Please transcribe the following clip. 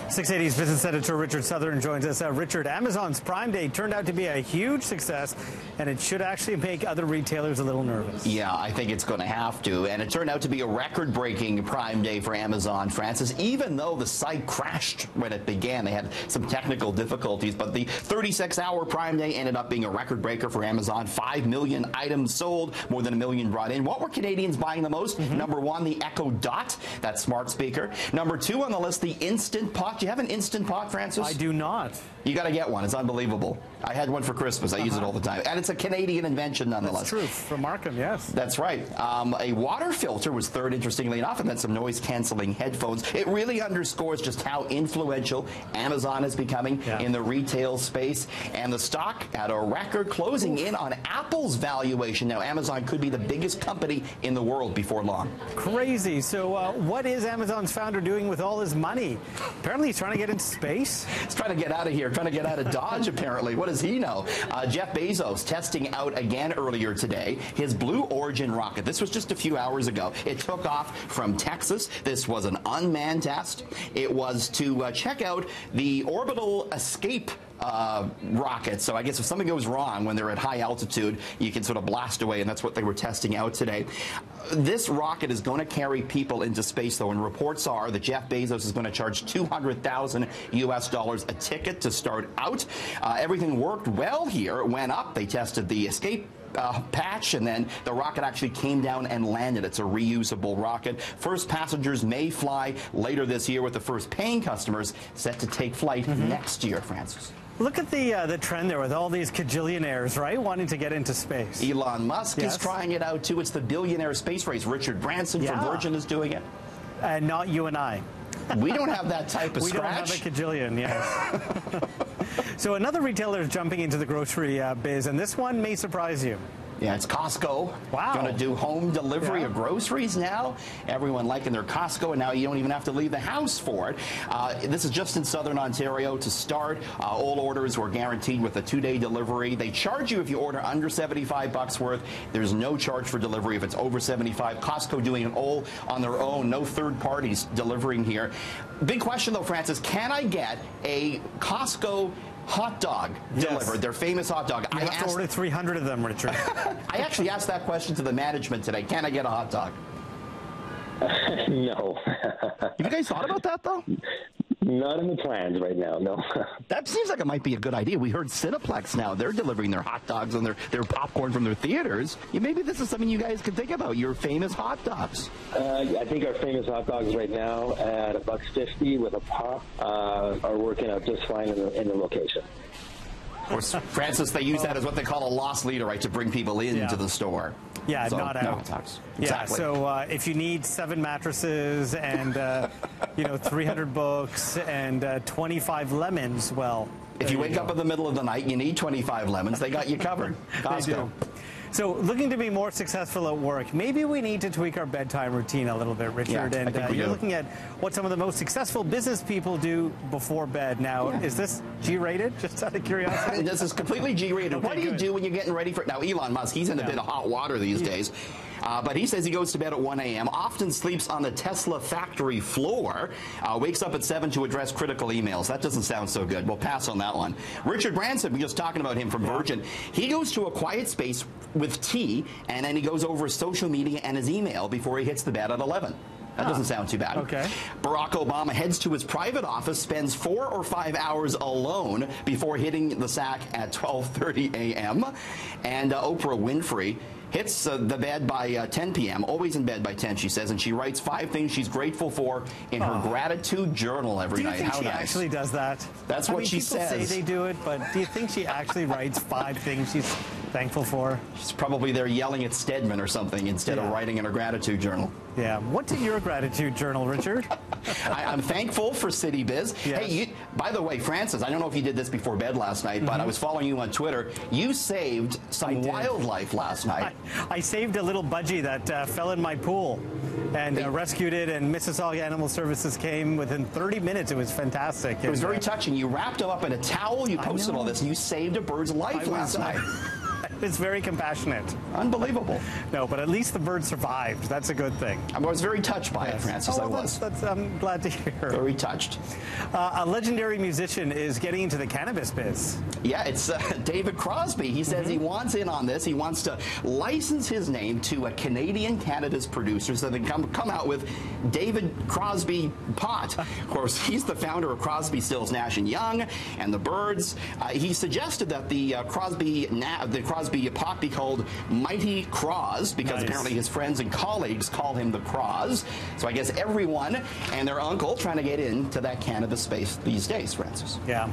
680's business editor Richard Southern joins us. Richard, Amazon's Prime Day turned out to be a huge success, and it should actually make other retailers a little nervous. Yeah, I think it's going to have to. And it turned out to be a record-breaking Prime Day for Amazon, Francis, even though the site crashed when it began. They had some technical difficulties, but the 36-hour Prime Day ended up being a record-breaker for Amazon. 5 million items sold, more than 1 million brought in. What were Canadians buying the most? Number one, the Echo Dot, that smart speaker. Number two on the list, the Instant Pot. Do you have an Instant Pot, Francis? I do not. You got to get one. It's unbelievable. I had one for Christmas. I use it all the time. And it's a Canadian invention, nonetheless. That's true. From Markham, yes. That's right. A water filter was third, interestingly enough, and then some noise-canceling headphones. It really underscores just how influential Amazon is becoming in the retail space. And the stock at a record, closing in on Apple's valuation. Now, Amazon could be the biggest company in the world before long. Crazy. So what is Amazon's founder doing with all his money? Apparently he's trying to get into space. He's trying to get out of here, trying to get out of Dodge, apparently. What does he know? Jeff Bezos testing out again earlier today his Blue Origin rocket. This was just a few hours ago. It took off from Texas. This was an unmanned test. It was to check out the orbital escape rocket. So I guess if something goes wrong when they're at high altitude, you can sort of blast away, and that's what they were testing out today. This rocket is going to carry people into space, though, and reports are that Jeff Bezos is going to charge $200,000 US a ticket to start out. Everything worked well here. It went up. They tested the escape patch, and then the rocket actually came down and landed. It's a reusable rocket. First passengers may fly later this year, with the first paying customers set to take flight next year, Francis. Look at the trend there with all these cajillionaires, right, wanting to get into space. Elon Musk is trying it out, too. It's the billionaire space race. Richard Branson from Virgin is doing it. And not you and I. We don't have that type of scratch. We don't have a cajillion, yes. So another retailer is jumping into the grocery biz, and this one may surprise you. Yeah, it's Costco. Wow. Going to do home delivery of groceries now. Everyone liking their Costco, and now you don't even have to leave the house for it. This is just in Southern Ontario to start. All orders were guaranteed with a 2-day delivery. They charge you if you order under $75 worth. There's no charge for delivery if it's over $75. Costco doing it all on their own. No third parties delivering here. Big question, though, Francis. Can I get a Costco hot dog delivered, their famous hot dog? You have to order 300 of them, Richard. I actually asked that question to the management today. Can I get a hot dog? No. Have you guys thought about that, though? Not in the plans right now, no. That seems like it might be a good idea. We heard Cineplex now. They're delivering their hot dogs and their popcorn from their theaters. Maybe this is something you guys can think about, your famous hot dogs. I think our famous hot dogs right now at $1.50 with a pop are working out just fine in the location. Of course, Francis, they use that as what they call a loss leader, right, to bring people into the store. Yeah, so, not out. No, exactly. Yeah, so if you need 7 mattresses and 300 books and 25 lemons, well, if you wake up in the middle of the night, you need 25 lemons. They got you covered. Costco. They do. So looking to be more successful at work, maybe we need to tweak our bedtime routine a little bit, Richard. Yeah, and you're looking at what some of the most successful business people do before bed. Now, is this G-rated, just out of curiosity? This is completely G-rated. Okay, what do you do when you're getting ready for... Now, Elon Musk, he's in a bit of hot water these days. But he says he goes to bed at 1 a.m., often sleeps on the Tesla factory floor, wakes up at 7 to address critical emails. That doesn't sound so good. We'll pass on that one. Richard Branson, we're just talking about him from Virgin. He goes to a quiet space with tea, and then he goes over his social media and his email before he hits the bed at 11. That doesn't sound too bad. Okay. Barack Obama heads to his private office, spends 4 or 5 hours alone before hitting the sack at 12:30 a.m. And Oprah Winfrey hits the bed by 10 p.m., always in bed by 10, she says, and she writes 5 things she's grateful for in her gratitude journal every night. Do you think she actually does that? That's what she says. People say they do it, but do you think she actually writes 5 things she's thankful for? She's probably there yelling at Stedman or something instead of writing in her gratitude journal. Yeah. What's in your gratitude journal, Richard? I'm thankful for CityBiz. Yes. Hey, by the way, Francis, I don't know if you did this before bed last night, but I was following you on Twitter. You saved some wildlife last night. I saved a little budgie that fell in my pool and rescued it, and Mississauga Animal Services came within 30 minutes. It was fantastic. It was very touching. You wrapped him up in a towel. You posted all this, and you saved a bird's life last night. I It's very compassionate. Unbelievable. No, but at least the bird survived. That's a good thing. I was very touched by it, Francis. I was. I'm glad to hear. Very touched. A legendary musician is getting into the cannabis biz. Yeah, it's David Crosby. He says he wants in on this. He wants to license his name to a Canadian cannabis producer so they can come out with David Crosby pot. Of course, he's the founder of Crosby, Stills, Nash and Young and the Birds. He suggested that the Crosby pot be called Mighty Cros because apparently his friends and colleagues call him the Cros. So I guess everyone and their uncle trying to get into that cannabis space these days, Francis. Yeah.